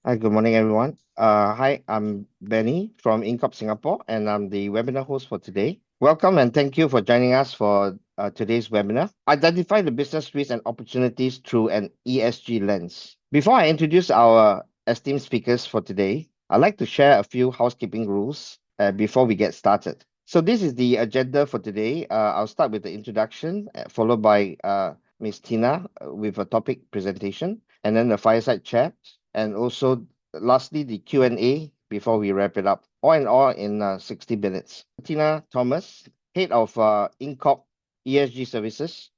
Hi, good morning, everyone. Hi, I'm Benny from InCorp Singapore, and I'm the webinar host for today. Welcome and thank you for joining us for today's webinar. Identify the business risks and opportunities through an ESG lens. Before I introduce our esteemed speakers for today, I'd like to share a few housekeeping rules before we get started. So this is the agenda for today. I'll start with the introduction, followed by Ms. Tina with a topic presentation, and then the fireside chat, and also lastly the Q&A before we wrap it up. All in all, in 60 minutes. Tina Thomas, head of InCorp ESG services.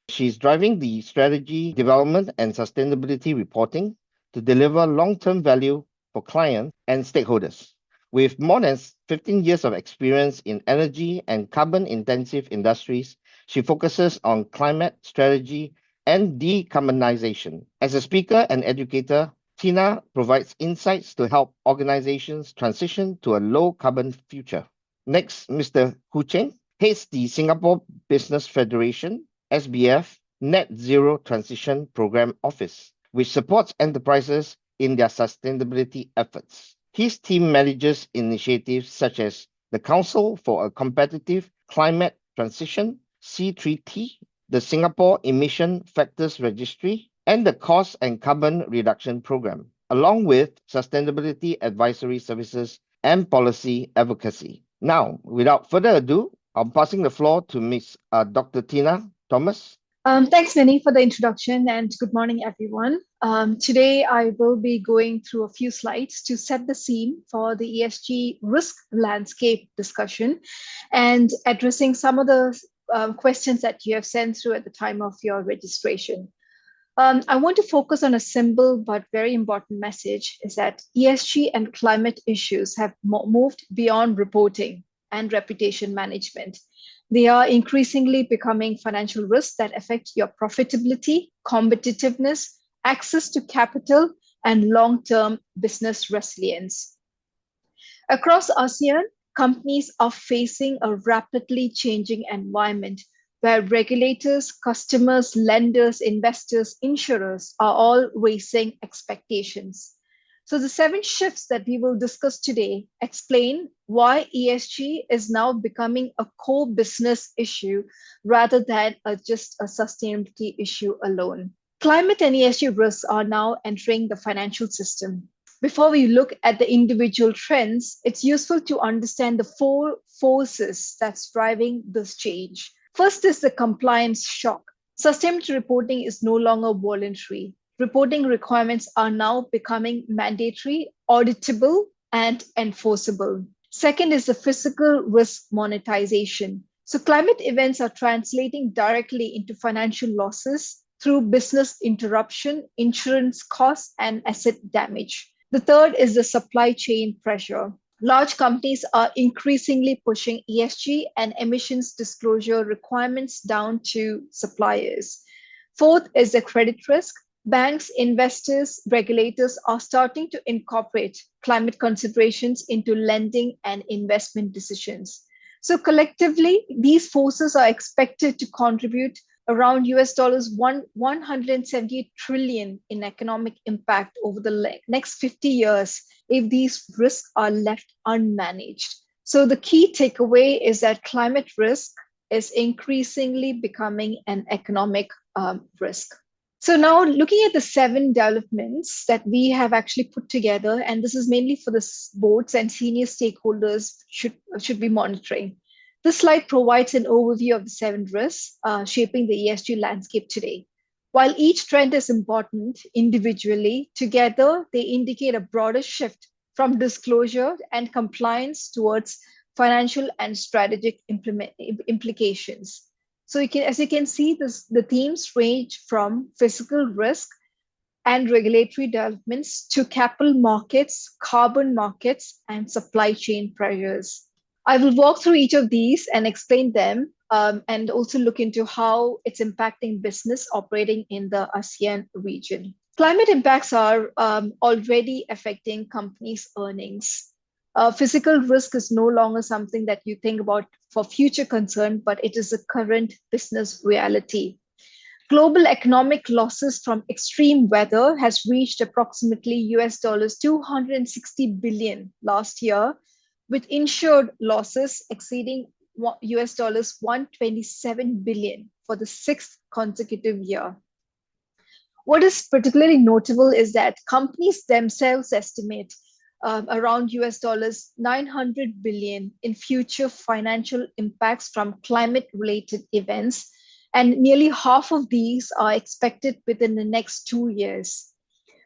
She's driving the strategy development and sustainability reporting to deliver long-term value for clients and stakeholders. With more than 15 years of experience in energy and carbon-intensive industries, she focuses on climate strategy and decarbonization. As a speaker and educator, Tina provides insights to help organizations transition to a low-carbon future. Next, Mr. Hu Ching heads the Singapore Business Federation, SBF, Net Zero Transition Program Office, which supports enterprises in their sustainability efforts. His team manages initiatives such as the Council for a Competitive Climate Transition, C3T, the Singapore Emission Factors Registry, and the Cost and Carbon Reduction Program, along with sustainability advisory services and policy advocacy. Now, without further ado, I'm passing the floor to Ms. Dr. Tina Thomas. Thanks, Benny, for the introduction, and good morning, everyone. Today, I will be going through a few slides to set the scene for the ESG risk landscape discussion and addressing some of the questions that you have sent through at the time of your registration. I want to focus on a simple but very important message is that ESG and climate issues have moved beyond reporting and reputation management. They are increasingly becoming financial risks that affect your profitability, competitiveness, access to capital, and long-term business resilience. Across ASEAN, companies are facing a rapidly changing environment where regulators, customers, lenders, investors, insurers are all raising expectations. So the 7 shifts that we will discuss today explain why ESG is now becoming a core business issue rather than just a sustainability issue alone. Climate and ESG risks are now entering the financial system. Before we look at the individual trends, it's useful to understand the 4 forces that's driving this change. First is the compliance shock. Sustainability reporting is no longer voluntary. Reporting requirements are now becoming mandatory, auditable, and enforceable. Second is the physical risk monetization. So climate events are translating directly into financial losses through business interruption, insurance costs, and asset damage. The third is the supply chain pressure. Large companies are increasingly pushing ESG and emissions disclosure requirements down to suppliers. Fourth is the credit risk. Banks, investors, regulators are starting to incorporate climate considerations into lending and investment decisions. So collectively, these forces are expected to contribute around $178 trillion in economic impact over the next 50 years if these risks are left unmanaged. So the key takeaway is that climate risk is increasingly becoming an economic risk. So now looking at the 7 developments that we have actually put together, and this is mainly for the boards and senior stakeholders should be monitoring. This slide provides an overview of the 7 risks shaping the ESG landscape today. While each trend is important individually, together they indicate a broader shift from disclosure and compliance towards financial and strategic implications. So as you can see, the themes range from physical risk and regulatory developments to capital markets, carbon markets, and supply chain pressures. I will walk through each of these and explain them and also look into how it's impacting business operating in the ASEAN region. Climate impacts are already affecting companies' earnings. Physical risk is no longer something that you think about for future concern, but it is a current business reality. Global economic losses from extreme weather has reached approximately US $260 billion last year, with insured losses exceeding US $127 billion for the sixth consecutive year. What is particularly notable is that companies themselves estimate around US $900 billion in future financial impacts from climate-related events, and nearly half of these are expected within the next 2 years.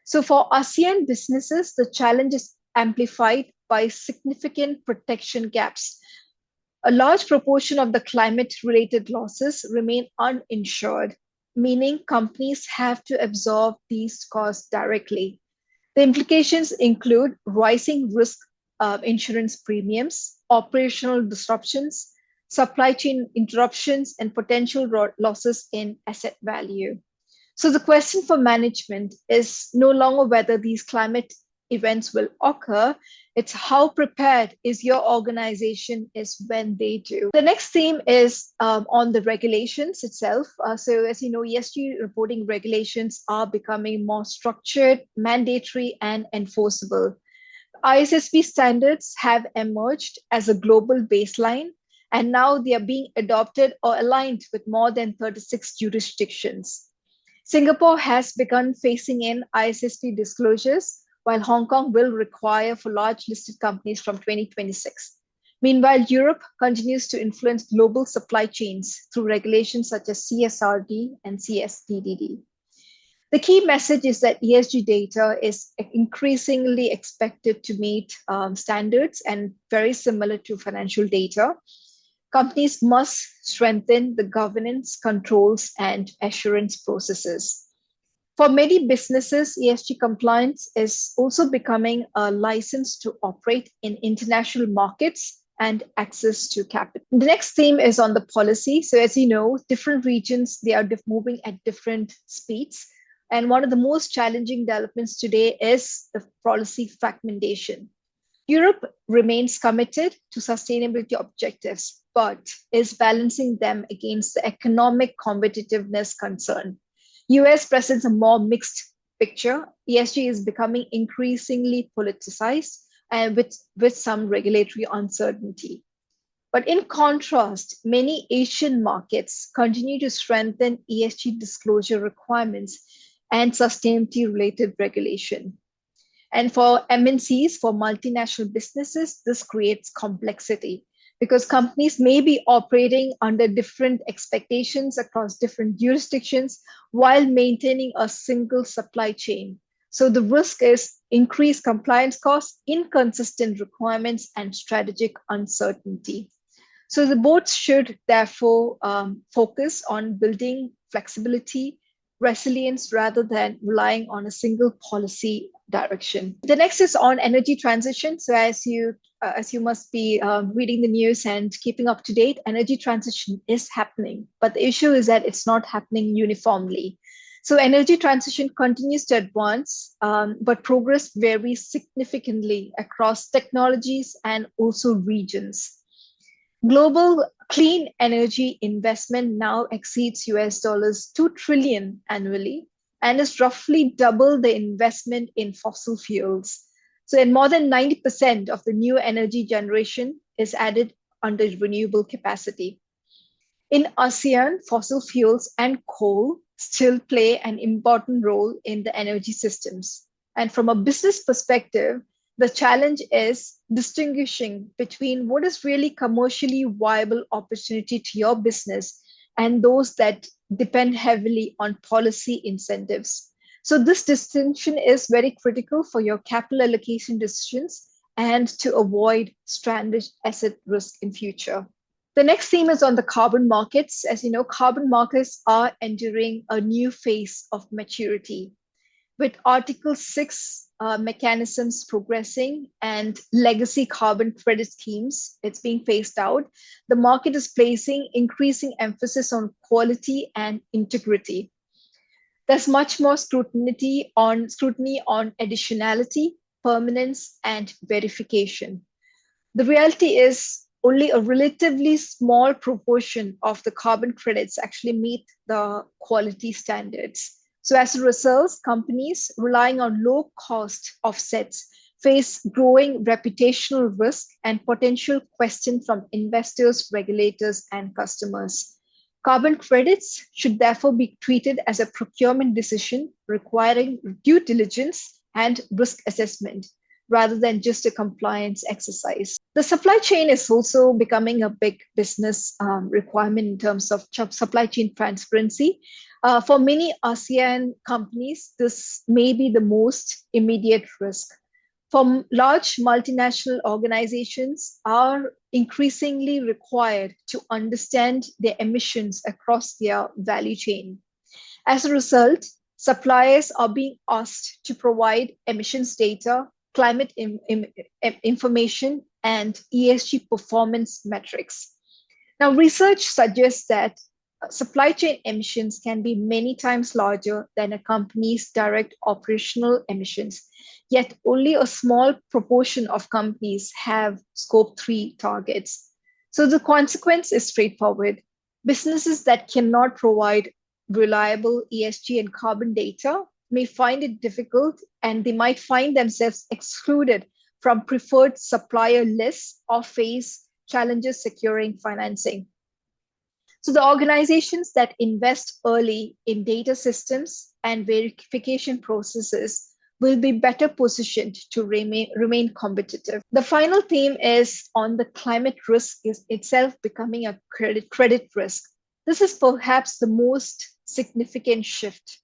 So for ASEAN businesses, the challenge is amplified by significant protection gaps. A large proportion of the climate-related losses remain uninsured, meaning companies have to absorb these costs directly. The implications include rising risk insurance premiums, operational disruptions, supply chain interruptions, and potential losses in asset value. So the question for management is no longer whether these climate events will occur, it's how prepared is your organization is when they do. The next theme is on the regulations itself. So as you know, ESG reporting regulations are becoming more structured, mandatory, and enforceable. ISSB standards have emerged as a global baseline, and now they are being adopted or aligned with more than 36 jurisdictions. Singapore has begun phasing in ISSB disclosures, while Hong Kong will require for large listed companies from 2026. Meanwhile, Europe continues to influence global supply chains through regulations such as CSRD and CSDDD. The key message is that ESG data is increasingly expected to meet standards and very similar to financial data. Companies must strengthen the governance, controls, and assurance processes. For many businesses, ESG compliance is also becoming a license to operate in international markets and access to capital. The next theme is on the policy. So as you know, different regions, they are moving at different speeds. And one of the most challenging developments today is the policy fragmentation. Europe remains committed to sustainability objectives, but is balancing them against the economic competitiveness concern. US presents a more mixed picture. ESG is becoming increasingly politicized and with some regulatory uncertainty. But in contrast, many Asian markets continue to strengthen ESG disclosure requirements and sustainability-related regulation. And for MNCs, for multinational businesses, this creates complexity because companies may be operating under different expectations across different jurisdictions while maintaining a single supply chain. So the risk is increased compliance costs, inconsistent requirements, and strategic uncertainty. So the boards should therefore focus on building flexibility, resilience, rather than relying on a single policy direction. The next is on energy transition. So as you must be reading the news and keeping up to date, energy transition is happening, but the issue is that it's not happening uniformly. So energy transition continues to advance, but progress varies significantly across technologies and also regions. Global clean energy investment now exceeds US $2 trillion annually and is roughly double the investment in fossil fuels. So, and more than 90% of the new energy generation is added under renewable capacity. In ASEAN, fossil fuels and coal still play an important role in the energy systems. And from a business perspective, the challenge is distinguishing between what is really commercially viable opportunity to your business and those that depend heavily on policy incentives. So this distinction is very critical for your capital allocation decisions and to avoid stranded asset risk in future. The next theme is on the carbon markets. As you know, carbon markets are entering a new phase of maturity. With Article 6 mechanisms progressing and legacy carbon credit schemes, it's being phased out. The market is placing increasing emphasis on quality and integrity. There's much more scrutiny on additionality, permanence, and verification. The reality is only a relatively small proportion of the carbon credits actually meet the quality standards. So as a result, companies relying on low cost offsets face growing reputational risk and potential questions from investors, regulators, and customers. Carbon credits should therefore be treated as a procurement decision requiring due diligence and risk assessment rather than just a compliance exercise. The supply chain is also becoming a big business requirement in terms of supply chain transparency. For many ASEAN companies, this may be the most immediate risk. For large multinational organizations are increasingly required to understand their emissions across their value chain. As a result, suppliers are being asked to provide emissions data, climate information, and ESG performance metrics. Now, research suggests that supply chain emissions can be many times larger than a company's direct operational emissions, yet only a small proportion of companies have Scope 3 targets. So the consequence is straightforward. Businesses that cannot provide reliable ESG and carbon data may find it difficult, and they might find themselves excluded from preferred supplier lists or face challenges securing financing. So the organizations that invest early in data systems and verification processes will be better positioned to remain competitive. The final theme is on the climate risk itself becoming a credit risk. This is perhaps the most significant shift.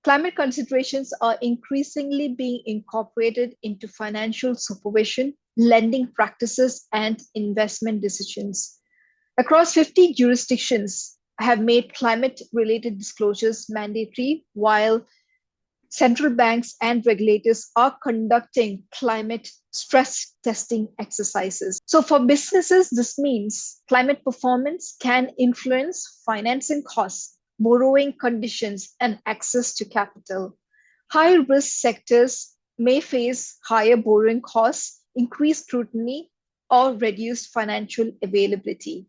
Climate considerations are increasingly being incorporated into financial supervision, lending practices, and investment decisions. Across 50 jurisdictions have made climate-related disclosures mandatory, while central banks and regulators are conducting climate stress testing exercises. So for businesses, this means climate performance can influence financing costs, borrowing conditions, and access to capital. High-risk sectors may face higher borrowing costs, increased scrutiny, or reduced financial availability.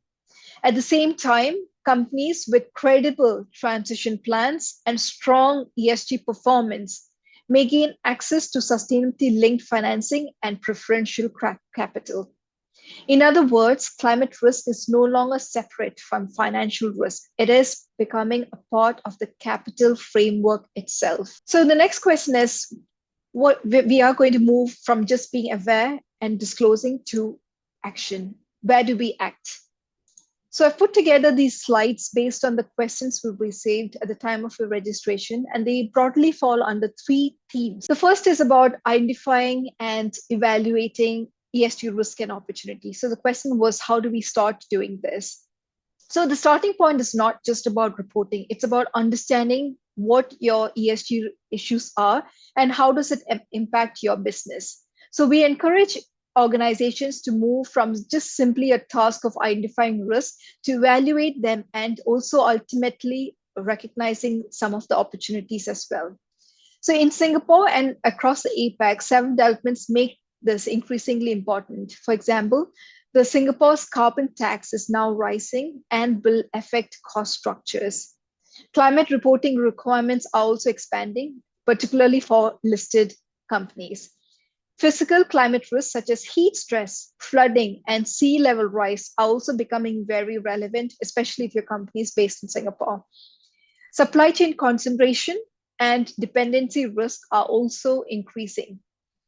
At the same time, companies with credible transition plans and strong ESG performance may gain access to sustainability-linked financing and preferential capital. In other words, climate risk is no longer separate from financial risk. It is becoming a part of the capital framework itself. So the next question is, what we are going to move from just being aware and disclosing to action. Where do we act? So I've put together these slides based on the questions we received at the time of your registration, and they broadly fall under 3 themes. The first is about identifying and evaluating ESG risk and opportunity. So the question was, how do we start doing this? So the starting point is not just about reporting. It's about understanding what your ESG issues are and how does it impact your business. So we encourage organizations to move from just simply a task of identifying risk to evaluate them and also ultimately recognizing some of the opportunities as well. So in Singapore and across the APAC, several developments make this increasingly important. For example, the Singapore's carbon tax is now rising and will affect cost structures. Climate reporting requirements are also expanding, particularly for listed companies. Physical climate risks such as heat stress, flooding, and sea level rise are also becoming very relevant, especially if your company is based in Singapore. Supply chain concentration and dependency risk are also increasing.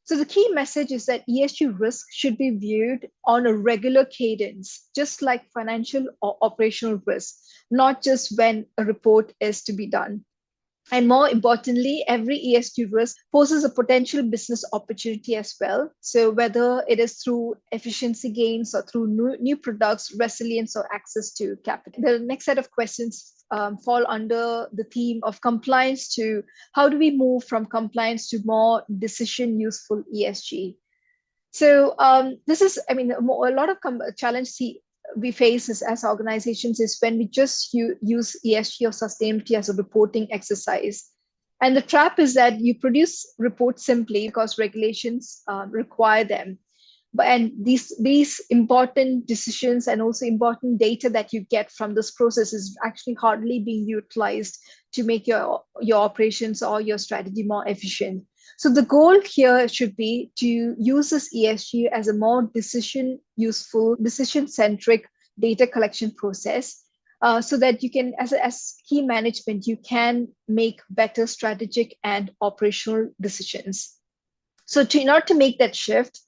So the key message is that ESG risk should be viewed on a regular cadence, just like financial or operational risk, not just when a report is to be done. And more importantly, every ESG risk poses a potential business opportunity as well. So whether it is through efficiency gains or through new products, resilience, or access to capital. The next set of questions fall under the theme of compliance to how do we move from compliance to more decision useful ESG. So this is, a lot of challenge we face as organizations is when we just use ESG or sustainability as a reporting exercise. And the trap is that you produce reports simply because regulations require them. And these important decisions and also important data that you get from this process is actually hardly being utilized to make your operations or your strategy more efficient. So the goal here should be to use this ESG as a more decision centric data collection process, so that you can, as key management, you can make better strategic and operational decisions. So in order to make that shift,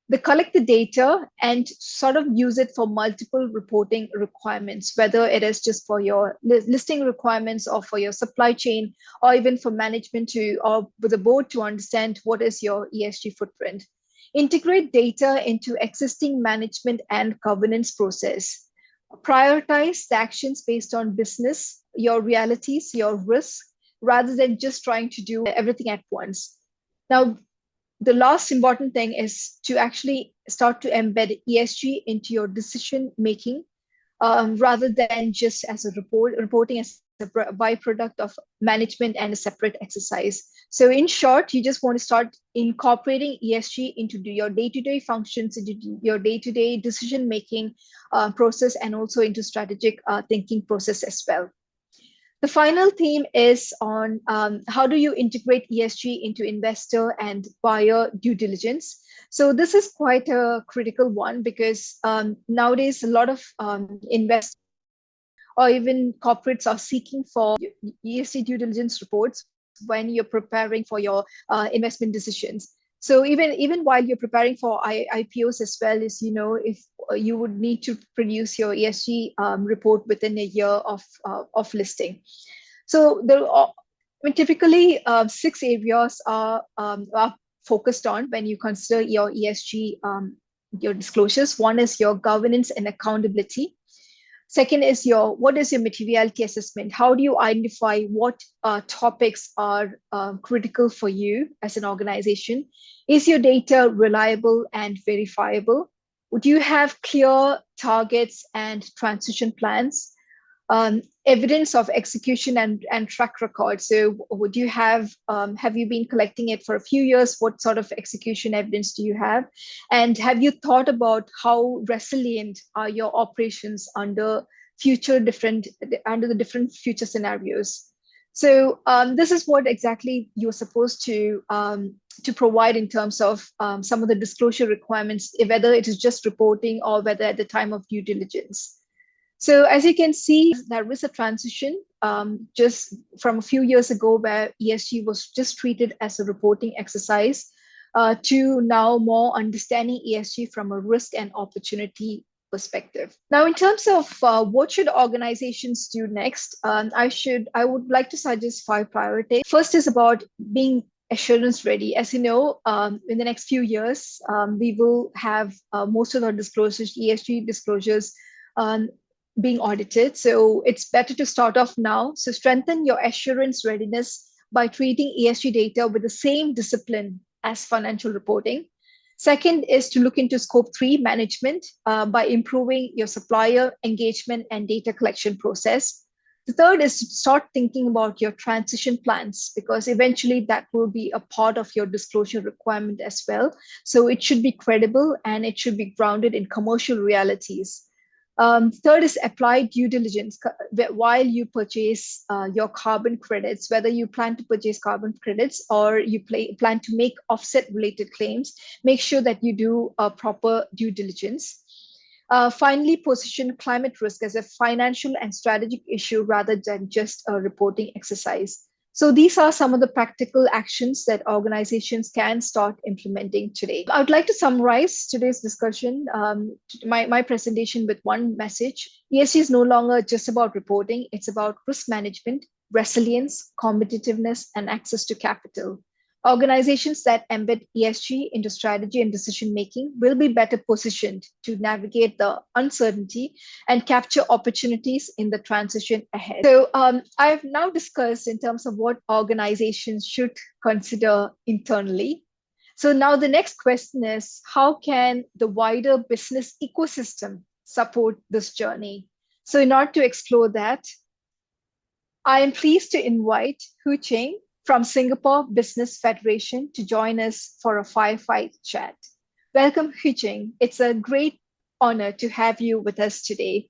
they collect the data and sort of use it for multiple reporting requirements, whether it is just for your listing requirements or for your supply chain, or even for management or with the board to understand what is your ESG footprint. Integrate data into existing management and governance process. Prioritize the actions based on business, your realities, your risks, rather than just trying to do everything at once. Now, the last important thing is to actually start to embed ESG into your decision making, rather than just as a reporting as a byproduct of management and a separate exercise. So in short, you just want to start incorporating ESG into your day-to-day functions, into your day-to-day decision making process, and also into strategic thinking process as well. The final theme is on how do you integrate ESG into investor and buyer due diligence. So this is quite a critical one because nowadays a lot of investors or even corporates are seeking for ESG due diligence reports when you're preparing for your investment decisions. So even while you're preparing for IPOs as well, is if you would need to produce your ESG report within a year of listing. So typically 6 areas are focused on when you consider your ESG your disclosures. One is your governance and accountability. Second is what is your materiality assessment? How do you identify what topics are critical for you as an organization? Is your data reliable and verifiable? Would you have clear targets and transition plans? Evidence of execution and track record. So would you have you been collecting it for a few years? What sort of execution evidence do you have? And have you thought about how resilient are your operations under the different future scenarios? So this is what exactly you're supposed to provide in terms of some of the disclosure requirements, whether it is just reporting or whether at the time of due diligence. So as you can see, there is a transition just from a few years ago where ESG was just treated as a reporting exercise to now more understanding ESG from a risk and opportunity perspective. Now, in terms of what should organizations do next, I would like to suggest 5 priorities. First is about being assurance ready. As you know, in the next few years, we will have most of our disclosures, ESG disclosures, being audited. So it's better to start off now. So strengthen your assurance readiness by treating ESG data with the same discipline as financial reporting. Second is to look into scope 3 management by improving your supplier engagement and data collection process. The third is to start thinking about your transition plans, because eventually that will be a part of your disclosure requirement as well. So it should be credible and it should be grounded in commercial realities. Third is apply due diligence while you purchase your carbon credits, whether you plan to purchase carbon credits or you plan to make offset related claims, make sure that you do a proper due diligence. Finally, position climate risk as a financial and strategic issue rather than just a reporting exercise. So these are some of the practical actions that organizations can start implementing today. I would like to summarize today's discussion, my presentation, with one message. ESG is no longer just about reporting. It's about risk management, resilience, competitiveness, and access to capital. Organizations that embed ESG into strategy and decision making will be better positioned to navigate the uncertainty and capture opportunities in the transition ahead. So I've now discussed in terms of what organizations should consider internally. So now the next question is, how can the wider business ecosystem support this journey? So in order to explore that, I am pleased to invite Hu Ching from Singapore Business Federation to join us for a fireside chat. Welcome, Hu Ching. It's a great honor to have you with us today.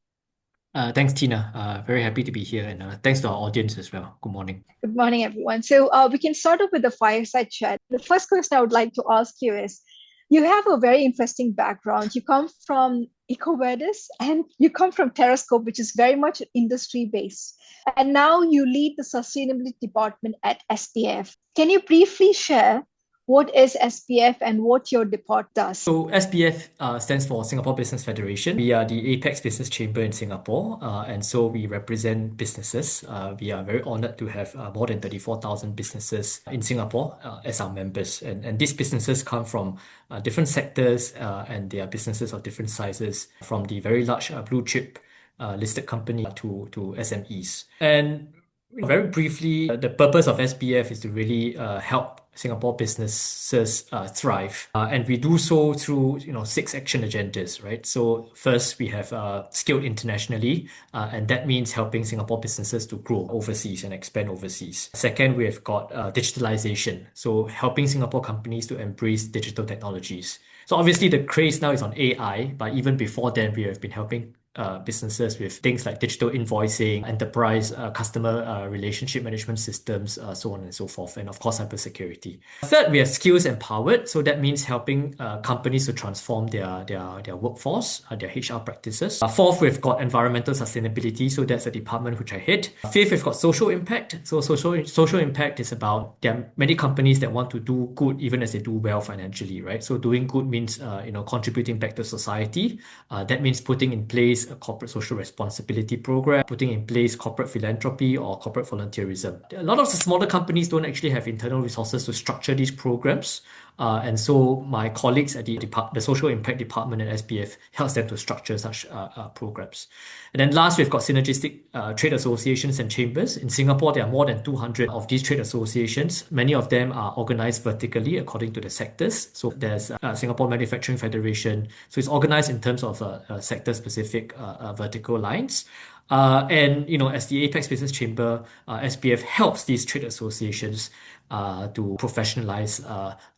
Thanks, Tina. Very happy to be here, and thanks to our audience as well. Good morning. Good morning, everyone. We can start off with the fireside chat. The first question I would like to ask you is, you have a very interesting background. You come from EcoVadis and you come from Terrascope, which is very much industry based. And now you lead the sustainability department at SBF. Can you briefly share what is SBF and what your department does? So SBF stands for Singapore Business Federation. We are the apex business chamber in Singapore, and so we represent businesses. We are very honored to have more than 34,000 businesses in Singapore as our members. And these businesses come from different sectors, and they are businesses of different sizes, from the very large blue chip listed company to SMEs. And very briefly, the purpose of SBF is to really help Singapore businesses thrive, and we do so through 6 action agendas, right? So first, we have scaled internationally, and that means helping Singapore businesses to grow overseas and expand overseas. Second, we have got digitalization, so helping Singapore companies to embrace digital technologies. So obviously, the craze now is on AI, but even before then, we have been helping businesses with things like digital invoicing, enterprise customer relationship management systems, so on and so forth, and of course, cybersecurity. Third, we have skills empowered. So that means helping companies to transform their workforce, their HR practices. Fourth, we've got environmental sustainability. So that's a department which I head. Fifth, we've got social impact. So social impact is about, there are many companies that want to do good even as they do well financially, right? So doing good means contributing back to society. That means putting in place a corporate social responsibility program, putting in place corporate philanthropy or corporate volunteerism. A lot of the smaller companies don't actually have internal resources to structure these programs. And so my colleagues at the social impact department at SBF helps them to structure such programs. And then last, we've got synergistic trade associations and chambers. In Singapore, there are more than 200 of these trade associations. Many of them are organized vertically according to the sectors. So there's Singapore Manufacturing Federation. So it's organized in terms of sector-specific vertical lines. And as the Apex Business Chamber, SBF helps these trade associations to professionalize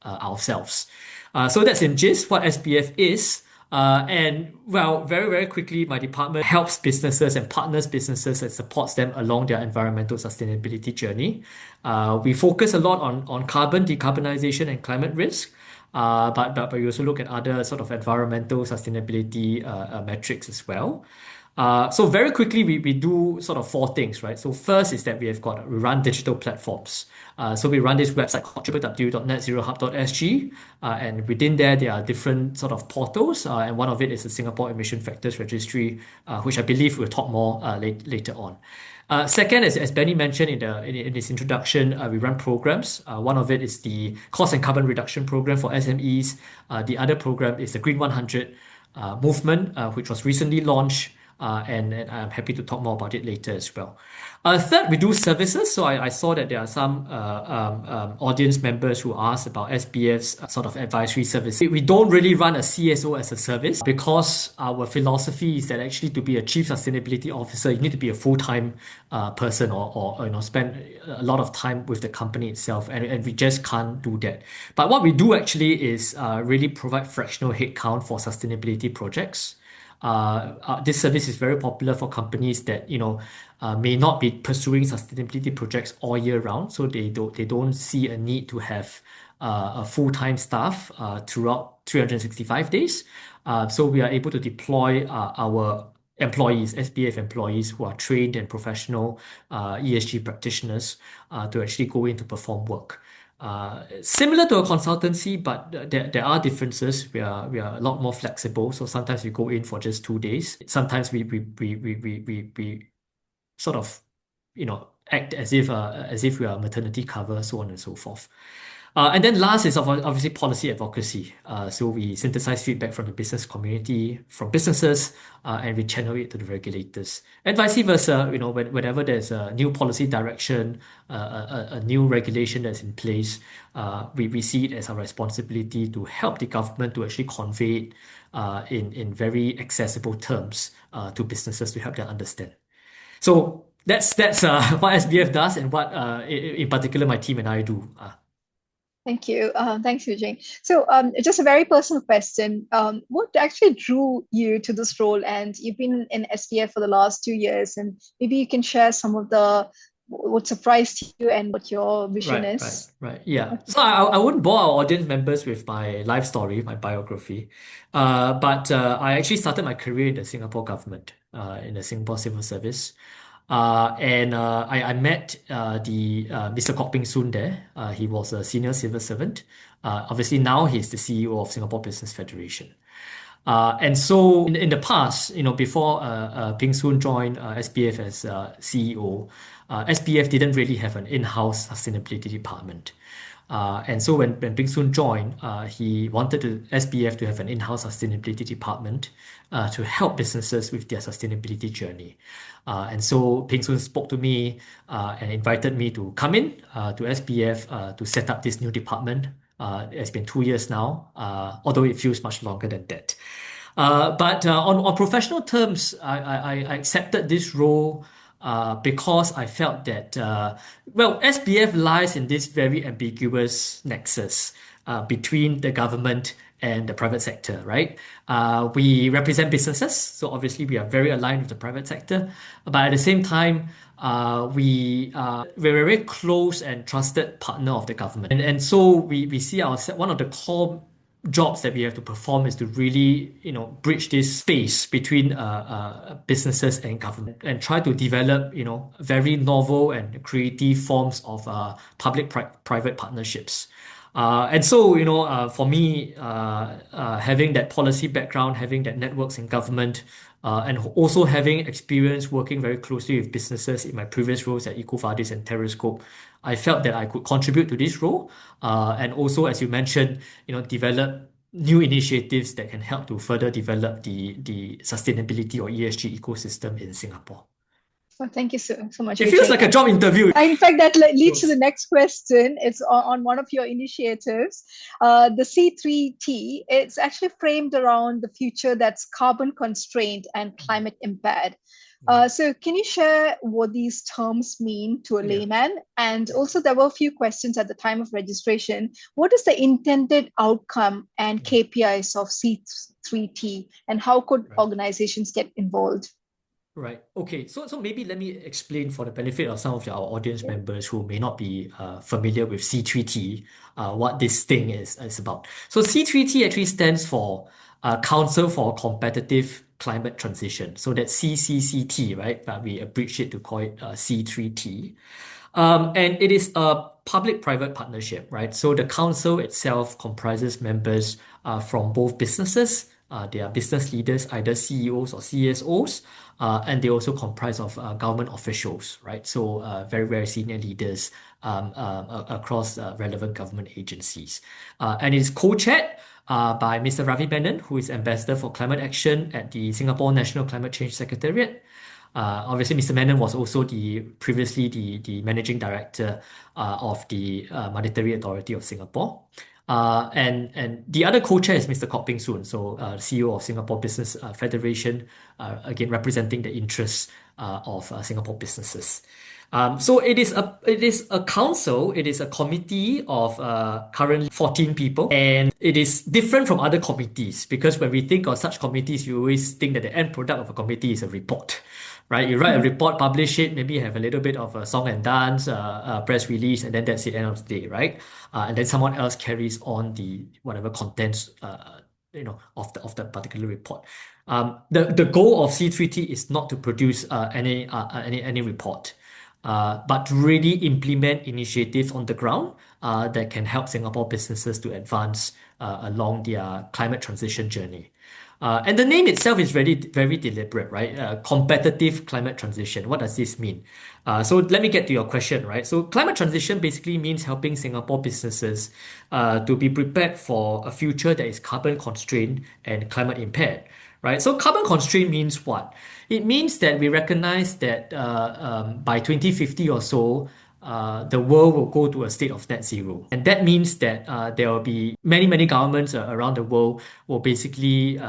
ourselves. So that's in gist what SBF is. And well, very, very quickly, my department helps businesses and partners businesses and supports them along their environmental sustainability journey. We focus a lot on carbon decarbonization and climate risk. But we also look at other sort of environmental sustainability metrics as well. So very quickly, we do sort of 4 things, right? So first is that we run digital platforms. So we run this website called www.netzerohub.sg, and within there are different sort of portals, and one of it is the Singapore Emission Factors Registry, which I believe we'll talk more later on. Second, as Benny mentioned in his introduction, we run programs. One of it is the Cost and Carbon Reduction Program for SMEs. The other program is the Green 100 movement, which was recently launched. And I'm happy to talk more about it later as well. Third, we do services. So I saw that there are some audience members who asked about SBF's sort of advisory service. We don't really run a CSO as a service because our philosophy is that actually to be a chief sustainability officer, you need to be a full-time person or spend a lot of time with the company itself, and we just can't do that. But what we do actually is really provide fractional headcount for sustainability projects. This service is very popular for companies that may not be pursuing sustainability projects all year round, so they don't see a need to have a full-time staff throughout 365 days. So we are able to deploy our employees, SBF employees who are trained and professional ESG practitioners to actually go in to perform work. Similar to a consultancy, but there are differences. We are a lot more flexible. So sometimes we go in for just 2 days. Sometimes we sort of act as if we are maternity cover, so on and so forth. And then last is obviously policy advocacy. So we synthesize feedback from the business community, from businesses, and we channel it to the regulators. And vice versa, whenever there's a new policy direction, a new regulation that's in place, we see it as our responsibility to help the government to actually convey it in very accessible terms to businesses to help them understand. So that's what SBF does and what in particular my team and I do. Thank you. Thanks, Hu Ching. So, just a very personal question. What actually drew you to this role? And you've been in SBF for the last 2 years, and maybe you can share some of the what surprised you and what your vision is. Right. Yeah. So I wouldn't bore our audience members with my life story, my biography. But I actually started my career in the Singapore government, in the Singapore Civil Service. And I met the Mr. Kok Ping Soon there. He was a senior civil servant. Obviously, now he's the CEO of Singapore Business Federation. And so in the past, before Ping Soon joined SBF as CEO, SBF didn't really have an in-house sustainability department. And so when Ping Soon joined, he wanted SBF to have an in-house sustainability department to help businesses with their sustainability journey. And so Ping Soon spoke to me and invited me to come in to SBF to set up this new department. It's been 2 years now, although it feels much longer than that. But on professional terms, I accepted this role because I felt that, SBF lies in this very ambiguous nexus between the government and the private sector, right? We represent businesses, so obviously we are very aligned with the private sector, but at the same time, we're a very close and trusted partner of the government. And so we see ourselves, one of the core jobs that we have to perform is to really, bridge this space between businesses and government and try to develop, very novel and creative forms of public-private partnerships. And so, for me, having that policy background, having that networks in government, and also having experience working very closely with businesses in my previous roles at EcoVadis and Terrascope, I felt that I could contribute to this role, and also, as you mentioned, develop new initiatives that can help to further develop the sustainability or ESG ecosystem in Singapore. Well, thank you so much. It feels like a job interview. In fact, that leads to the next question. It's on one of your initiatives, the C3T. It's actually framed around the future that's carbon constrained and climate impaired. So can you share what these terms mean to a layman? And also, there were a few questions at the time of registration. What is the intended outcome and KPIs of C3T, and how could organizations get involved? Right. Okay. So maybe let me explain for the benefit of some of our audience members who may not be familiar with C3T, what this thing is about. So C3T actually stands for Council for Competitive Climate Transition. So that's CCCT, right? But we abridge it to call it C3T. And it is a public-private partnership, right? So the council itself comprises members from both businesses. They are business leaders, either CEOs or CSOs, and they also comprise of government officials, right? So very, very senior leaders across relevant government agencies. And it's co-chaired by Mr. Ravi Menon, who is Ambassador for Climate Action at the Singapore National Climate Change Secretariat. Obviously, Mr. Menon was also previously the Managing Director of the Monetary Authority of Singapore. And the other co-chair is Mr. Kok Ping Soon, so CEO of Singapore Business Federation, again representing the interests of Singapore businesses. So it is a council, it is a committee of currently 14 people, and it is different from other committees because when we think of such committees, you always think that the end product of a committee is a report. Right, you write a report, publish it, maybe have a little bit of a song and dance, press release, and then that's the end of the day, right? And then someone else carries on the whatever contents, of the particular report. The goal of C3T is not to produce any report, but to really implement initiatives on the ground that can help Singapore businesses to advance along their climate transition journey. And the name itself is very, very deliberate, right? Competitive climate transition. What does this mean? So let me get to your question, right? So climate transition basically means helping Singapore businesses to be prepared for a future that is carbon constrained and climate impaired, right? So carbon constraint means what? It means that we recognize that by 2050 or so, the world will go to a state of net zero. And that means that there will be many governments around the world will basically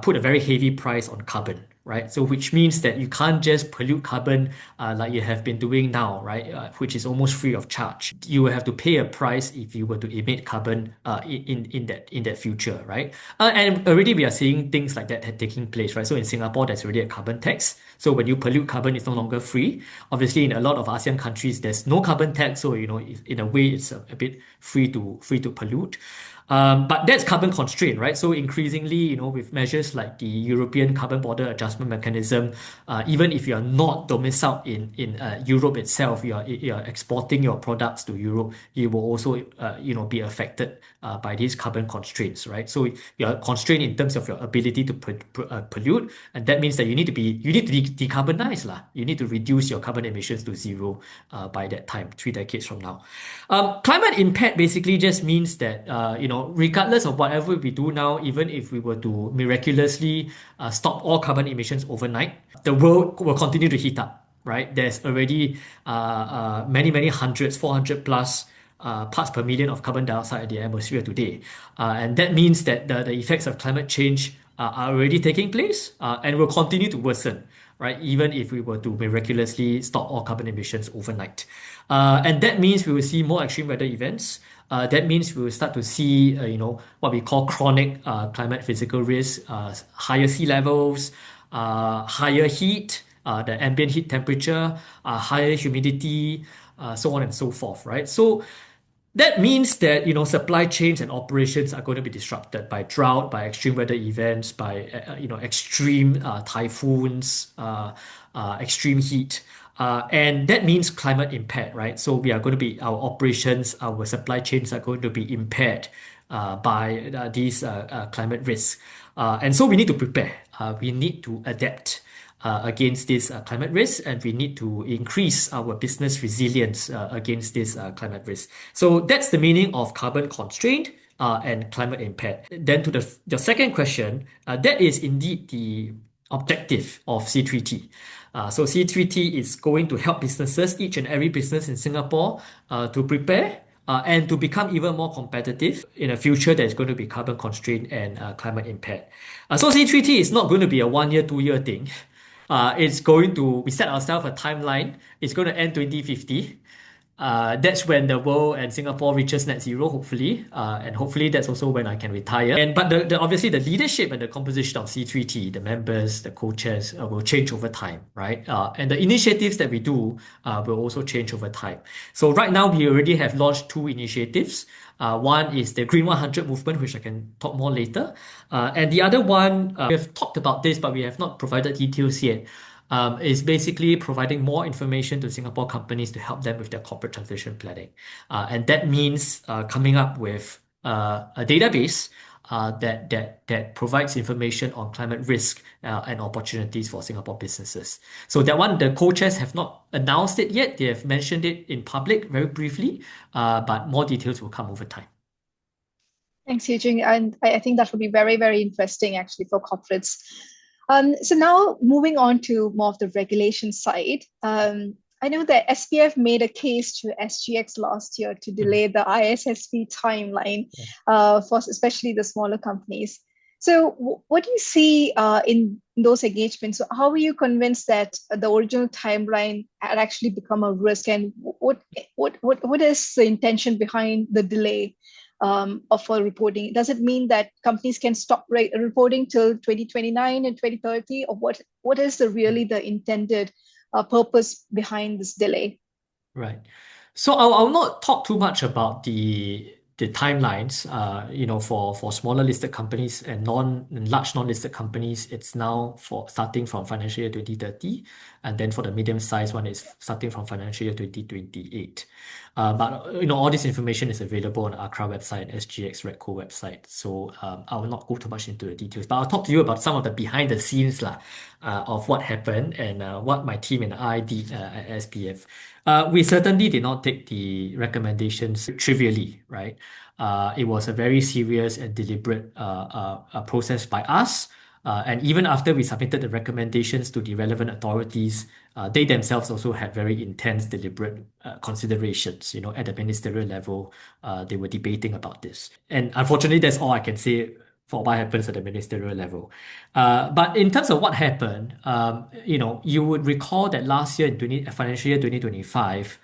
put a very heavy price on carbon, right? So which means that you can't just pollute carbon like you have been doing now, right? Which is almost free of charge. You will have to pay a price if you were to emit carbon in that future, right? And already we are seeing things like that taking place, right? So in Singapore, there's already a carbon tax. So when you pollute carbon, it's no longer free. Obviously, in a lot of ASEAN countries, there's no carbon tax, so in a way, it's a bit free to pollute. But that's carbon constraint, right? So increasingly, with measures like the European Carbon Border Adjustment Mechanism, even if you are not domiciled in Europe itself, you are exporting your products to Europe, you will also be affected by these carbon constraints, right? So you are constrained in terms of your ability to pollute, and that means that you need to decarbonize lah. You need to reduce your carbon emissions to zero by that time, 3 decades from now. Climate impact basically just means that regardless of whatever we do now, even if we were to miraculously stop all carbon emissions overnight, the world will continue to heat up, right? There's already many hundreds, 400 plus parts per million of carbon dioxide in the atmosphere today. And that means that the effects of climate change are already taking place and will continue to worsen, right? Even if we were to miraculously stop all carbon emissions overnight. And that means we will see more extreme weather events. That means we will start to see, what we call chronic climate physical risk, higher sea levels, higher heat, the ambient heat temperature, higher humidity, so on and so forth, right? So that means that supply chains and operations are going to be disrupted by drought, by extreme weather events, by extreme typhoons, extreme heat, and that means climate impact, right? So our operations, our supply chains are going to be impaired by these climate risks, and so we need to prepare. We need to adapt against this climate risk, and we need to increase our business resilience against this climate risk. So that's the meaning of carbon constraint and climate impact. Then to the second question, that is indeed the objective of C3T. So C3T is going to help businesses, each and every business in Singapore, to prepare and to become even more competitive in a future that is going to be carbon constrained and climate impact. So C3T is not going to be a 1 year, 2 year thing. We set ourselves a timeline. It's going to end 2050. That's when the world and Singapore reaches net zero, hopefully. And hopefully that's also when I can retire. But obviously the leadership and the composition of C3T, the members, the co-chairs will change over time, right? And the initiatives that we do will also change over time. So right now we already have launched 2 initiatives. One is the Green 100 movement, which I can talk more later. And the other one, we have talked about this, but we have not provided details yet. Is basically providing more information to Singapore companies to help them with their corporate transition planning. And that means coming up with a database that provides information on climate risk and opportunities for Singapore businesses. So that one, the co-chairs have not announced it yet. They have mentioned it in public very briefly, but more details will come over time. Thanks, Hu Ching. And I think that will be very, very interesting actually for corporates. So now moving on to more of the regulation side. I know that SBF made a case to SGX last year to delay the ISSB timeline for especially the smaller companies. So what do you see in those engagements? So how were you convinced that the original timeline had actually become a risk, and what is the intention behind the delay for reporting? Does it mean that companies can stop reporting till 2029 and 2030, or what is really the intended purpose behind this delay? Right. So I'll not talk too much about the timelines. For smaller listed companies and large non-listed companies, it's now starting from financial year 2030, and then for the medium-sized one, it's starting from financial year 2028. But all this information is available on ACRA website, SGX Redco website. So I will not go too much into the details, but I'll talk to you about some of the behind the scenes of what happened and what my team and I did at SBF. We certainly did not take the recommendations trivially, right? It was a very serious and deliberate process by us. And even after we submitted the recommendations to the relevant authorities, they themselves also had very intense, deliberate considerations. At the ministerial level, they were debating about this. And unfortunately, that's all I can say for what happens at the ministerial level. But in terms of what happened, you would recall that last year in financial year 2025,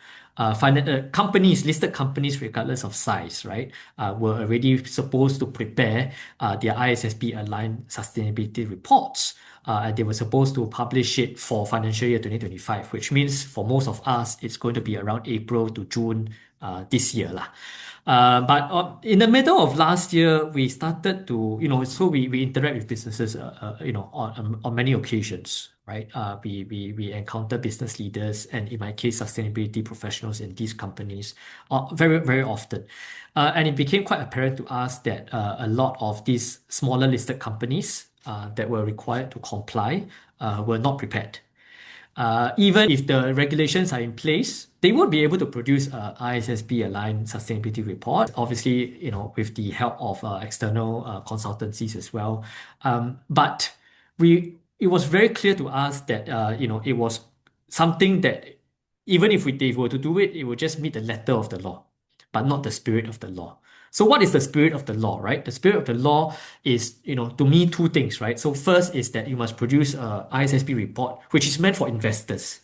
companies, listed companies, regardless of size, right, were already supposed to prepare their ISSB aligned sustainability reports. And they were supposed to publish it for financial year 2025, which means for most of us, it's going to be around April to June this year, lah. But in the middle of last year, we started to, so we interact with businesses, on many occasions, right? We encounter business leaders and, in my case, sustainability professionals in these companies very, very often. And it became quite apparent to us that a lot of these smaller listed companies that were required to comply were not prepared. Even if the regulations are in place, they won't be able to produce a ISSB aligned sustainability report. Obviously, with the help of external consultancies as well. But it was very clear to us that it was something that even if they were to do it, it would just meet the letter of the law, but not the spirit of the law. So what is the spirit of the law, right? The spirit of the law is, to me, two things, right? So first is that you must produce a ISSB report, which is meant for investors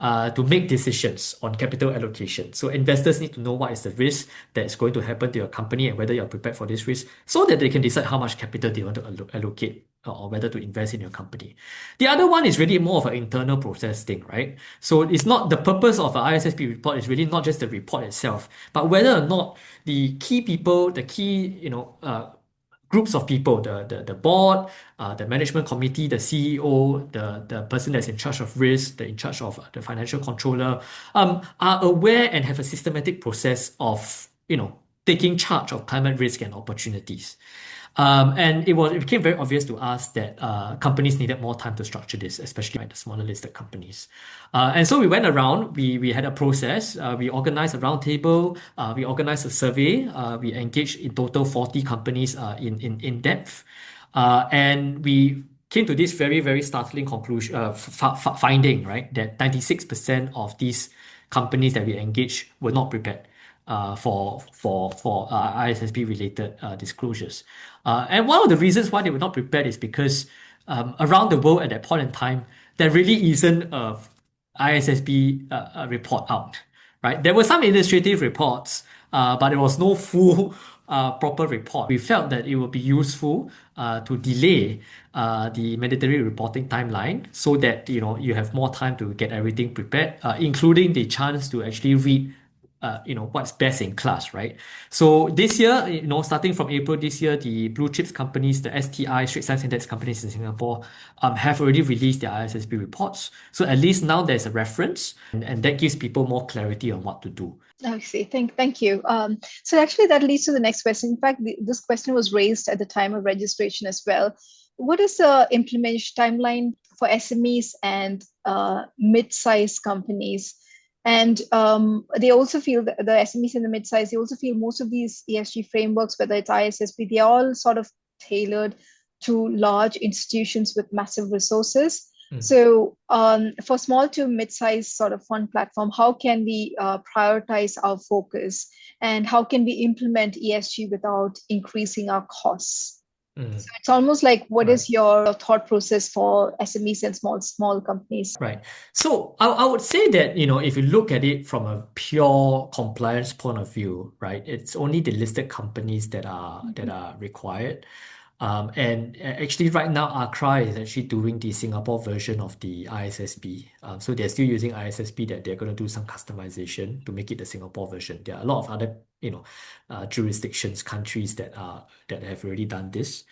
to make decisions on capital allocation. So investors need to know what is the risk that is going to happen to your company and whether you're prepared for this risk so that they can decide how much capital they want to allocate or whether to invest in your company. The other one is really more of an internal process thing, right? So it's not the purpose of an ISSB report is really not just the report itself, but whether or not the key people, the key, groups of people, the board, the management committee, the CEO, the person that's in charge of risk, in charge of the financial controller, are aware and have a systematic process of, taking charge of climate risk and opportunities. And it became very obvious to us that companies needed more time to structure this, especially the smaller listed companies. And so we went around, we had a process, we organized a roundtable, we organized a survey, we engaged in total 40 companies in depth. And we came to this very, very startling conclusion, finding, right, that 96% of these companies that we engaged were not prepared for ISSB related disclosures. And one of the reasons why they were not prepared is because around the world at that point in time, there really isn't a ISSB report out, right? There were some illustrative reports, but there was no full proper report. We felt that it would be useful to delay the mandatory reporting timeline so that you have more time to get everything prepared, including the chance to actually read what's best in class, right? So this year, starting from April this year, the blue chips companies, the STI, Straits Times Index companies in Singapore, have already released their ISSB reports. So at least now there's a reference, and that gives people more clarity on what to do. I see. Thank you. So actually, that leads to the next question. In fact, this question was raised at the time of registration as well. What is the implementation timeline for SMEs and mid-sized companies? And they also feel that the SMEs and the mid-size, they also feel most of these ESG frameworks, whether it's ISSB, they're all sort of tailored to large institutions with massive resources. So for small to mid-size sort of fund platform, how can we prioritize our focus and how can we implement ESG without increasing our costs? So it's almost like, what is your thought process for SMEs and small companies? Right. So I would say that, if you look at it from a pure compliance point of view, right, it's only the listed companies that are required. And actually right now, Accra is actually doing the Singapore version of the ISSB. So they're still using ISSB that they're going to do some customization to make it the Singapore version. There are a lot of other, jurisdictions, countries that have already done this.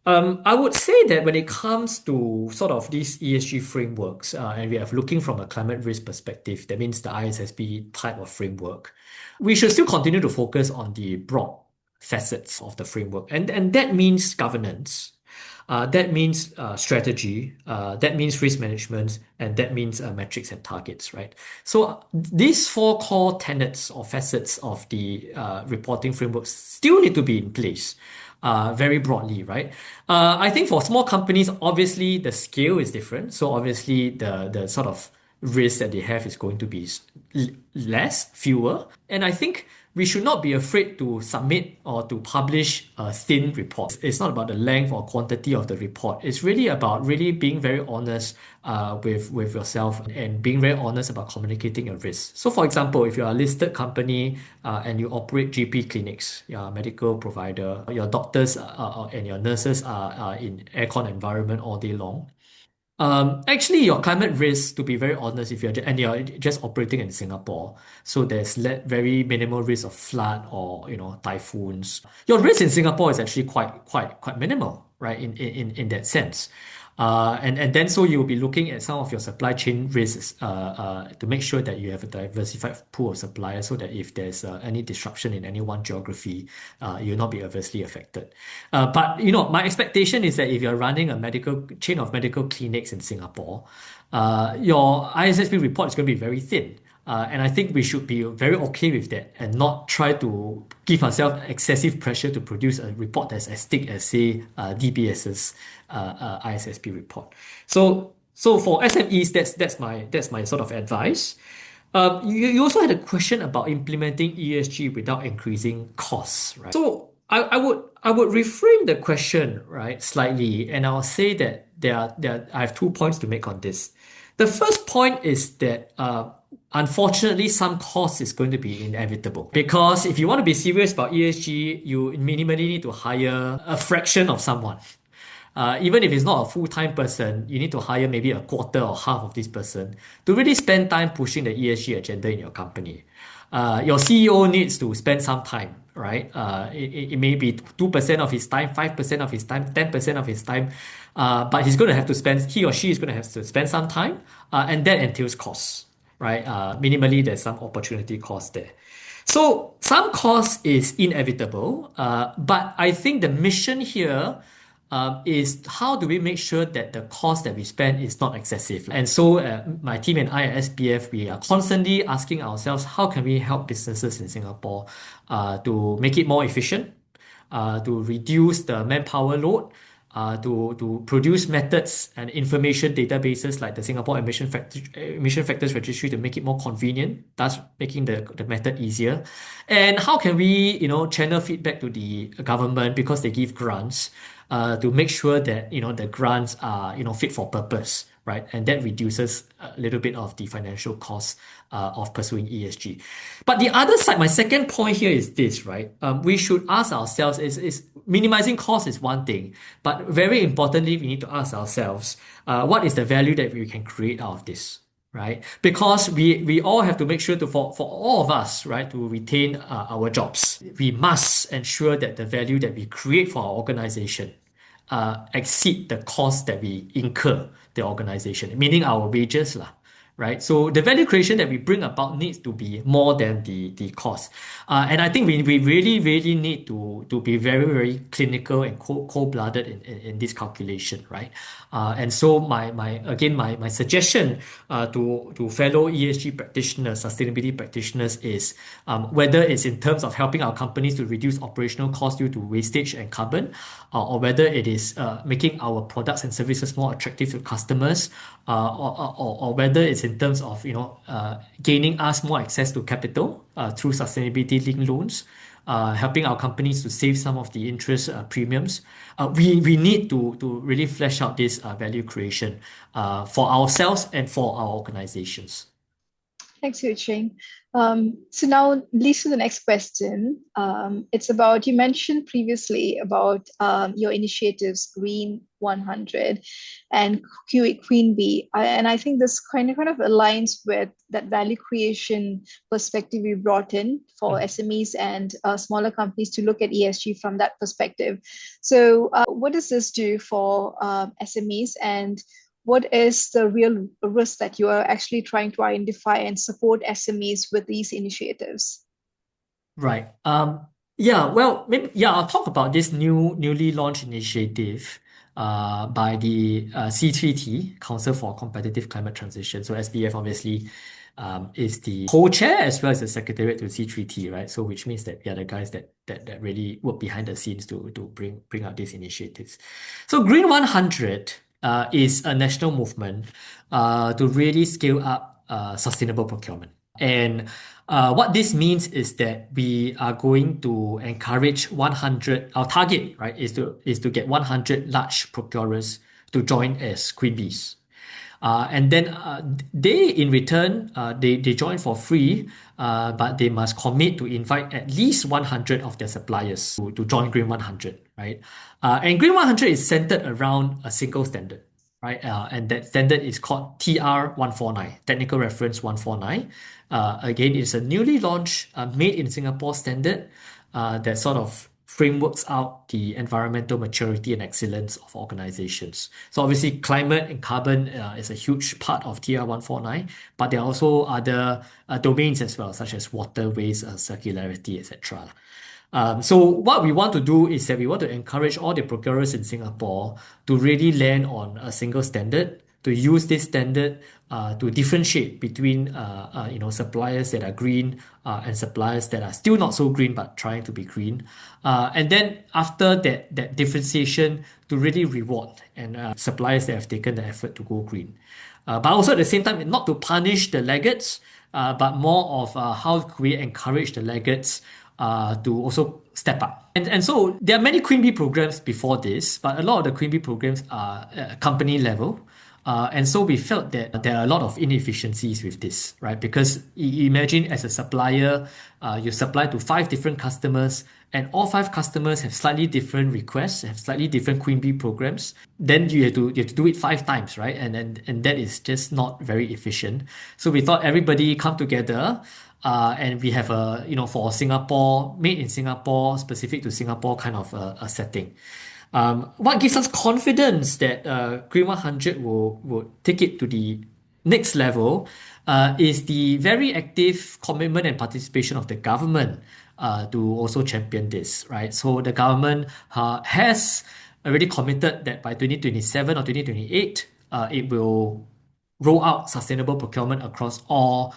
I would say that when it comes to sort of these ESG frameworks, and we are looking from a climate risk perspective, that means the ISSB type of framework, we should still continue to focus on the broad facets of the framework. And that means governance, that means strategy, that means risk management, and that means metrics and targets, right? So these four core tenets or facets of the reporting framework still need to be in place. Very broadly, right? I think for small companies, obviously the scale is different. So obviously the sort of risk that they have is going to be fewer. And I think we should not be afraid to submit or to publish a thin report. It's not about the length or quantity of the report. It's really about really being very honest with yourself and being very honest about communicating your risk. So, for example, if you're a listed company and you operate GP clinics, you're a medical provider, your doctors and your nurses are in aircon environment all day long. Actually, your climate risk, to be very honest, if you're just operating in Singapore, so there's very minimal risk of flood or typhoons. Your risk in Singapore is actually quite minimal, right? In that sense, and then so you'll be looking at some of your supply chain risks to make sure that you have a diversified pool of suppliers, so that if there's any disruption in any one geography, you'll not be adversely affected. But my expectation is that if you're running a medical chain of medical clinics in Singapore, your ISSB report is going to be very thin. And I think we should be very okay with that and not try to give ourselves excessive pressure to produce a report that's as thick as, say, DBS's ISSB report. So for SMEs, that's my sort of advice. You also had a question about implementing ESG without increasing costs, right? So I would reframe the question, right, slightly, and I'll say that I have 2 points to make on this. The first point is that unfortunately, some cost is going to be inevitable, because if you want to be serious about ESG, you minimally need to hire a fraction of someone. Even if it's not a full-time person, you need to hire maybe a quarter or half of this person to really spend time pushing the ESG agenda in your company. Your CEO needs to spend some time, right? It may be 2% of his time, 5% of his time, 10% of his time, but he or she is going to have to spend some time, and that entails costs, right? Minimally, there's some opportunity cost there. So some cost is inevitable, but I think the mission here is how do we make sure that the cost that we spend is not excessive. And so my team and I at SBF, we are constantly asking ourselves, how can we help businesses in Singapore to make it more efficient, to reduce the manpower load, to produce methods and information databases like the Singapore Emission Factors Registry to make it more convenient, thus making the method easier. And how can we, channel feedback to the government, because they give grants, to make sure that the grants are fit for purpose, right? And that reduces a little bit of the financial cost of pursuing ESG. But the other side, my second point here is this, right? We should ask ourselves, is minimizing cost is one thing, but very importantly, we need to ask ourselves, what is the value that we can create out of this? Right? Because we all have to make sure for all of us, right, to retain our jobs. We must ensure that the value that we create for our organization exceed the cost that we incur the organization, meaning our wages, right? So the value creation that we bring about needs to be more than the cost. And I think we really, really need to be very, very clinical and cold-blooded in this calculation, right? And so my suggestion to fellow ESG practitioners, sustainability practitioners is whether it's in terms of helping our companies to reduce operational costs due to wastage and carbon, or whether it is making our products and services more attractive to customers, or whether it's in terms of gaining us more access to capital through sustainability-linked loans, helping our companies to save some of the interest premiums. We need to really flesh out this value creation for ourselves and for our organizations. Thanks, Hu Ching. So now leads to the next question. It's about, you mentioned previously about your initiatives, Green 100 and Queen Bee. And I think this kind of aligns with that value creation perspective we brought in for SMEs and smaller companies to look at ESG from that perspective. So what does this do for SMEs, and what is the real risk that you are actually trying to identify and support SMEs with these initiatives? Right. I'll talk about this newly launched initiative by the C3T, Council for Competitive Climate Transition. So SBF obviously is the co-chair as well as the secretariat to C3T, right? So which means that we are the guys that really work behind the scenes to bring out these initiatives. So Green 100 is a national movement to really scale up sustainable procurement. And what this means is that we are going to encourage 100. Our target, right, is to get 100 large procurers to join as queen bees. And then they, in return, they join for free, but they must commit to invite at least 100 of their suppliers to join Green 100, right? And Green 100 is centered around a single standard, right? And that standard is called TR 149, Technical Reference 149. Again, it's a newly launched, made in Singapore standard that sort of frameworks out the environmental maturity and excellence of organizations. So obviously, climate and carbon is a huge part of TR 149, but there are also other domains as well, such as water, waste, circularity, etc. So what we want to do is that we want to encourage all the procurers in Singapore to really land on a single standard, to use this standard to differentiate between suppliers that are green and suppliers that are still not so green but trying to be green. And then after that differentiation, to really reward and suppliers that have taken the effort to go green. But also at the same time, not to punish the laggards, but more of how we encourage the laggards to also step up. And so there are many Queen Bee programs before this, but a lot of the Queen Bee programs are company level. And so we felt that there are a lot of inefficiencies with this, right? Because imagine as a supplier, you supply to 5 different customers, and all 5 customers have slightly different requests, have slightly different Queen Bee programs. Then you have to do it 5 times, right? And that is just not very efficient. So we thought everybody come together. And we have for Singapore, made in Singapore, specific to Singapore kind of a setting. What gives us confidence that Green 100 will take it to the next level is the very active commitment and participation of the government to also champion this, right? So the government has already committed that by 2027 or 2028, it will roll out sustainable procurement across all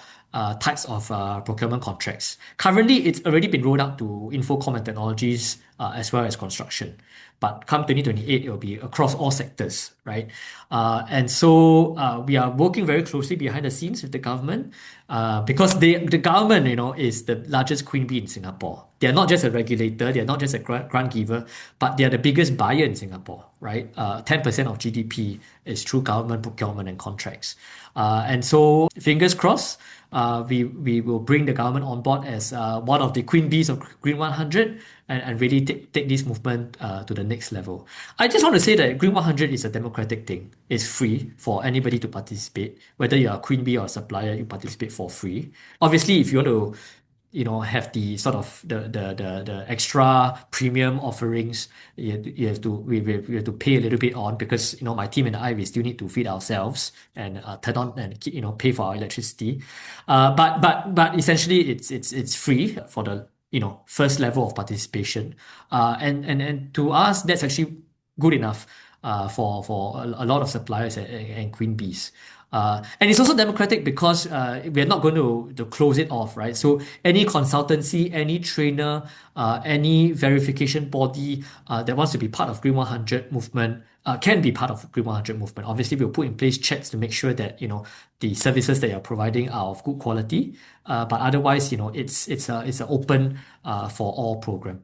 types of procurement contracts. Currently, it's already been rolled out to Infocom and Technologies as well as construction. But come 2028, it will be across all sectors, right? And so we are working very closely behind the scenes with the government because the government, is the largest queen bee in Singapore. They are not just a regulator, they are not just a grant giver, but they are the biggest buyer in Singapore, right? 10% of GDP is through government procurement and contracts. And so fingers crossed, we will bring the government on board as one of the queen bees of Green 100 and really take this movement to the next level. I just want to say that Green 100 is a democratic thing. It's free for anybody to participate. Whether you're a queen bee or a supplier, you participate for free. Obviously, if you want to have the sort of the extra premium offerings, we have to pay a little bit on because my team and I, we still need to feed ourselves and turn on and pay for our electricity. But essentially it's free for the first level of participation. And to us that's actually good enough for a lot of suppliers and queen bees. And it's also democratic because we're not going to close it off, right? So any consultancy, any trainer, any verification body that wants to be part of Green 100 movement can be part of Green 100 movement. Obviously, we'll put in place checks to make sure that the services that you're providing are of good quality. But otherwise, it's an open for all program.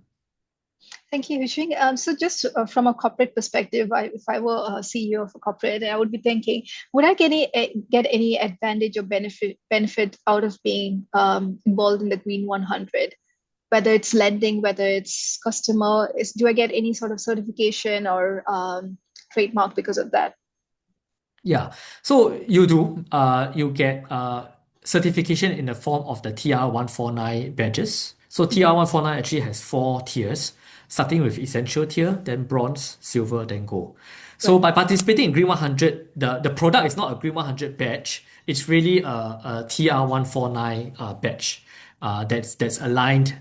Thank you, Hu Ching. So just from a corporate perspective, if I were a CEO of a corporate, I would be thinking, would I get any advantage or benefit out of being involved in the Green 100? Whether it's lending, whether it's customer, do I get any sort of certification or trademark because of that? Yeah, so you do. You get certification in the form of the TR 149 badges. So TR 149 actually has 4 tiers, starting with essential tier, then bronze, silver, then gold. So by participating in Green 100, the product is not a Green 100 badge. It's really a TR 149 badge that's aligned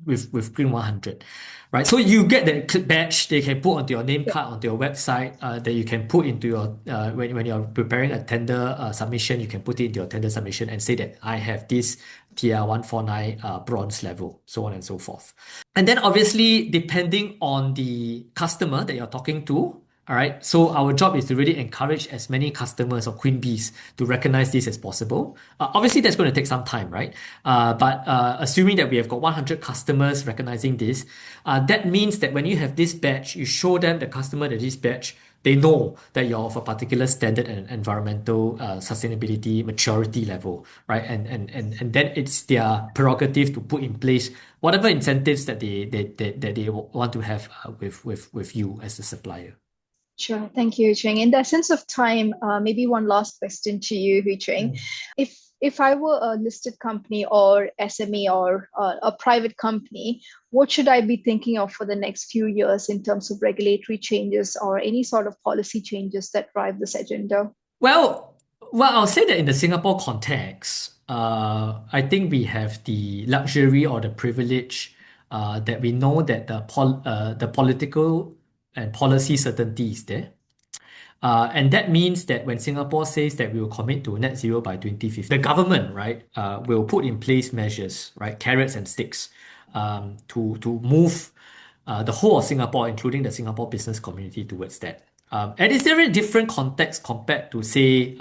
with Green 100. Right, so you get the badge that you can put onto your name card, onto your website, that you can put into your when you're preparing a tender submission, you can put it into your tender submission and say that I have this TR 149 bronze level, so on and so forth. And then obviously, depending on the customer that you're talking to, All right. So our job is to really encourage as many customers or queen bees to recognize this as possible. Obviously, that's going to take some time, right? But assuming that we have got 100 customers recognizing this, that means that when you have this badge, you show them, the customer, that this badge, they know that you're of a particular standard and environmental sustainability maturity level, right? And then it's their prerogative to put in place whatever incentives that they want to have with you as the supplier. Sure. Thank you, Hu Ching. In the essence of time, maybe one last question to you, Hu Ching. If I were a listed company or SME or a private company, what should I be thinking of for the next few years in terms of regulatory changes or any sort of policy changes that drive this agenda? Well, I'll say that in the Singapore context, I think we have the luxury or the privilege that we know that the political and policy certainty is there. And that means that when Singapore says that we will commit to net zero by 2050, the government, right, will put in place measures, right, carrots and sticks, to move the whole of Singapore, including the Singapore business community, towards that. And it's a very different context compared to, say,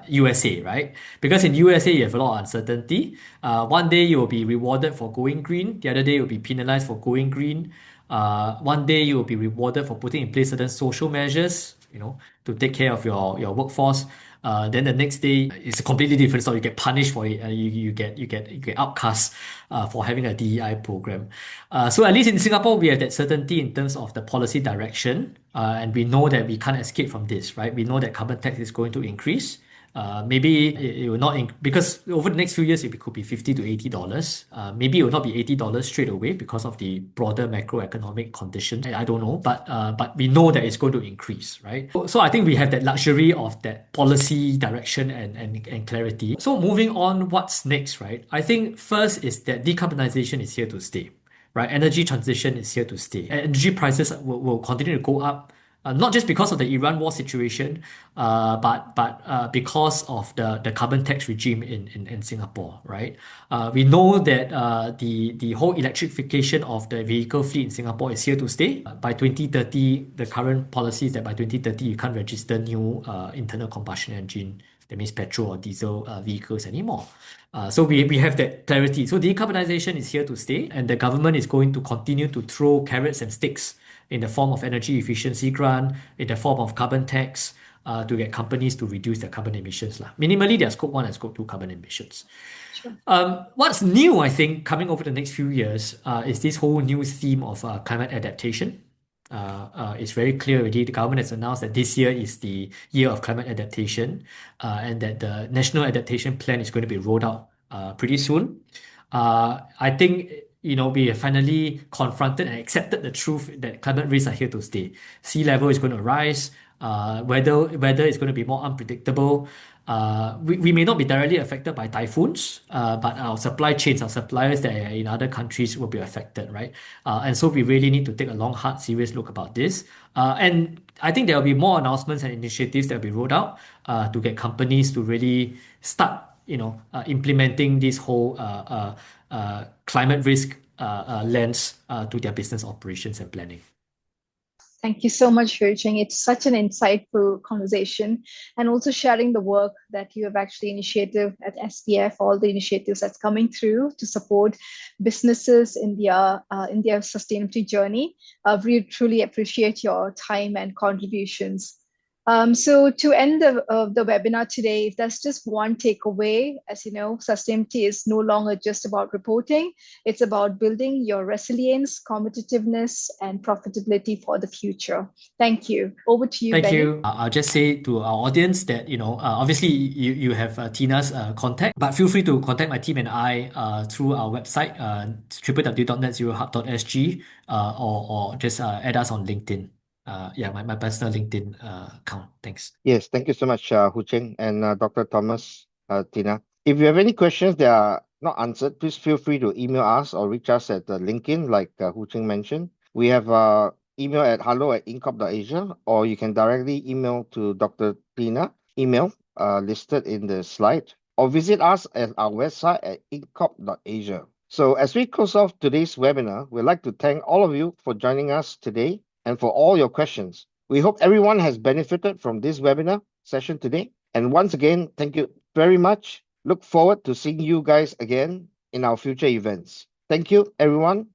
USA, right? Because in USA, you have a lot of uncertainty. One day you will be rewarded for going green, the other day you'll be penalized for going green. One day you will be rewarded for putting in place certain social measures, to take care of your workforce. Then the next day it's a completely different story. You get punished for it. You get outcast for having a DEI program. So at least in Singapore, we have that certainty in terms of the policy direction, and we know that we can't escape from this, right? We know that carbon tax is going to increase. Maybe it will not because over the next few years it could be $50 to $80. Maybe it will not be $80 straight away because of the broader macroeconomic conditions. I don't know, but we know that it's going to increase, right? So I think we have that luxury of that policy direction and clarity. So moving on, what's next, right? I think first is that decarbonization is here to stay, right? Energy transition is here to stay. Energy prices will continue to go up. Not just because of the Iran war situation, but because of the carbon tax regime in Singapore, right? We know that the whole electrification of the vehicle fleet in Singapore is here to stay. By 2030, the current policy is that by 2030 you can't register new internal combustion engine, that means petrol or diesel vehicles anymore. So we have that clarity. So decarbonization is here to stay, and the government is going to continue to throw carrots and sticks in the form of energy efficiency grant, in the form of carbon tax, to get companies to reduce their carbon emissions. Minimally, their scope 1 and scope 2 carbon emissions. Sure. What's new, I think, coming over the next few years is this whole new theme of climate adaptation. It's very clear already. The government has announced that this year is the year of climate adaptation, and that the National Adaptation Plan is going to be rolled out pretty soon. I think we have finally confronted and accepted the truth that climate risks are here to stay. Sea level is going to rise. Weather is going to be more unpredictable. We may not be directly affected by typhoons, but our supply chains, our suppliers that are in other countries will be affected, right? And so we really need to take a long, hard, serious look about this. And I think there will be more announcements and initiatives that will be rolled out to get companies to really start implementing this whole climate risk lens to their business operations and planning. Thank you so much, Hu Ching. It's such an insightful conversation, and also sharing the work that you have actually initiated at SBF, all the initiatives that's coming through to support businesses in their sustainability journey. We truly appreciate your time and contributions. So to end the webinar today, if there's just one takeaway, as you know, sustainability is no longer just about reporting. It's about building your resilience, competitiveness, and profitability for the future. Thank you. Over to you, Thank Benny. you. I'll just say to our audience that, obviously you have Tina's contact, but feel free to contact my team and I through our website, www.netzerohub.sg, or just add us on LinkedIn. My personal LinkedIn account. Thanks. Yes, thank you so much, Hu Ching and Dr. Thomas, Tina. If you have any questions that are not answered, please feel free to email us or reach us at LinkedIn, like Hu Ching mentioned. We have email at hello@incorp.asia, or you can directly email to Dr. Tina, email listed in the slide, or visit us at our website at incorp.asia. So as we close off today's webinar, we'd like to thank all of you for joining us today and for all your questions. We hope everyone has benefited from this webinar session today. And once again, thank you very much. Look forward to seeing you guys again in our future events. Thank you, everyone.